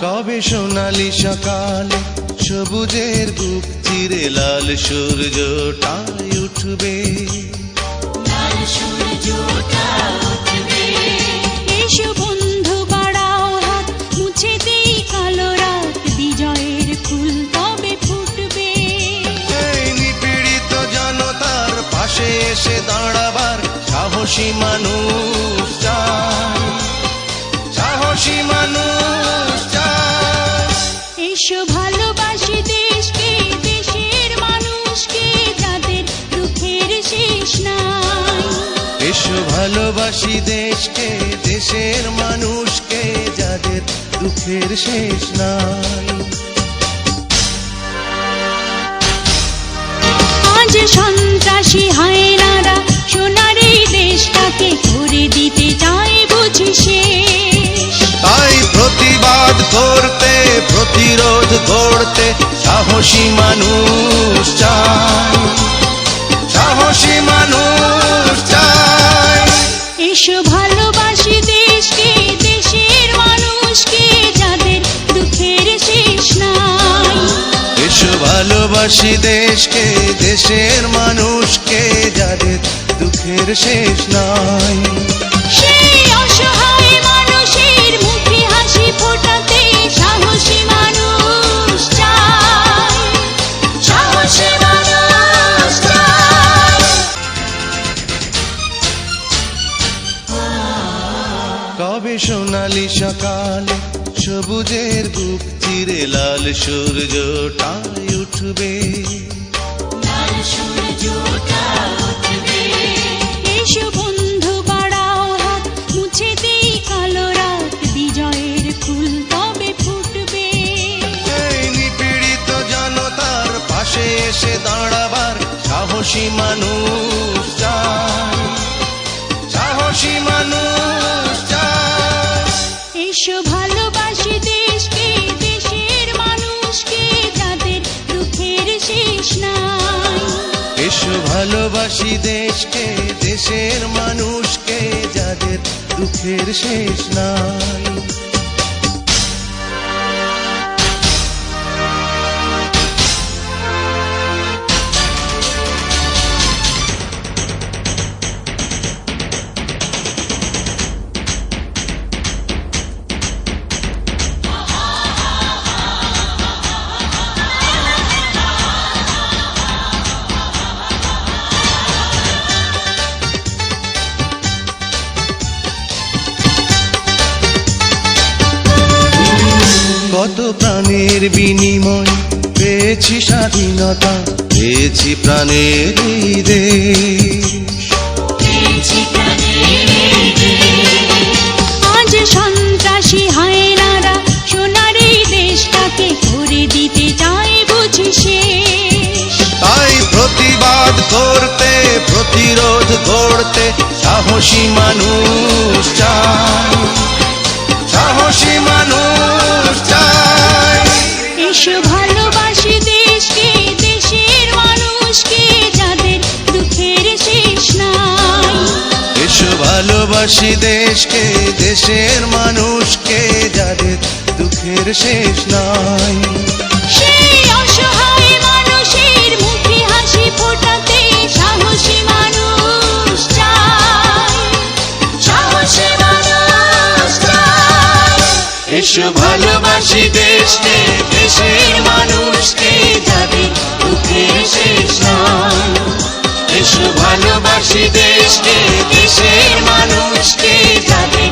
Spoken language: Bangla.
কবে সোনালি সকালে সবুজের বুক চিরে লাল সূর্যটাই উঠবে, লাল সূর্যটা উঠবে। এসো বন্ধু বাড়াও হাত, মুছে দেই কালো রাত, বিজয়ের ফুল তবে ফুটবে। এই নিপীড়িত জনতার পাশে এসে দাঁড়াবার সাহসী মানুষ চাই, সাহসী মানুষ চাই। এসো ভালোবাসি দেশকে, দেশের মানুষকে, যাদের দুঃখের শেষ নাই। এসো ভালোবাসি দেশকে, দেশের মানুষকে, যাদের দুঃখের শেষ নাই। আজ সন্ত্রাসী হায়নারা সোনার এই দেশটাকে করে দিতে চায় বুঝি শেষ। তাই প্রতিবাদ করতে, প্রতিরোধ করতে সাহসী মানুষ চাই, সাহসী মানুষ চাই। এসো ভালোবাসি দেশকে, দেশের মানুষকে, যাদের দুঃখের শেষ নাই। এসো ভালোবাসি দেশকে, দেশের মানুষকে, যাদের দুঃখের শেষ নাই। সেই অসহায় মানুষের মুখে হাসি ফোটাতে সাহসী মানুষ চাই, সাহসী মানুষ চাই। কবে সোনালি সকালে সবুজের বুক চিরে লাল সূর্যটাই উঠবে, লাল সূর্যটা উঠবে। এসো বন্ধু বাড়াও হাত, মুছে দেই কালো রাত, বিজয়ের ফুল তবে ফুটবে। এই নিপীড়িত জনতার পাশে এসে দাঁড়াবার সাহসী মানুষ চাই, সাহসী মানুষ চাই। এসো ভালোবাসি দেশকে, দেশের মানুষকে, যাদের দুঃখের শেষ নাই। এসো ভালোবাসি দেশকে, দেশের মানুষকে, যাদের দুঃখের শেষ নাই। কত প্রাণের বিনিময় পেয়েছি স্বাধীনতা, পেয়েছি প্রাণের এই দেশ। পেয়েছি প্রাণের এই দেশ। আজ সন্ত্রাসী হায়নারা সোনার এই দেশটাকে করে দিতে চায় বুঝি শেষ। তাই প্রতিবাদ করতে, প্রতিরোধ করতে সাহসী মানুষ চাই, সাহসী মানুষ চাই। এসো ভালোবাসি দেশকে, দেশের মানুষকে, যাদের দুঃখের শেষ নাই। এসো ভালোবাসি দেশকে, দেশের মানুষকে, যাদের দুঃখের শেষ নাই। সেই অসহায় মানুষের মুখে হাসি ফোটাতে সাহসী মানুষ চাই, সাহসী মানুষ চাই। এসো ভালোবাসি দেশকে, দেশের মানুষকে, যাদের দুঃখের শেষ নাই। এসো ভালোবাসি দেশকে, দেশের মানুষকে, যাদের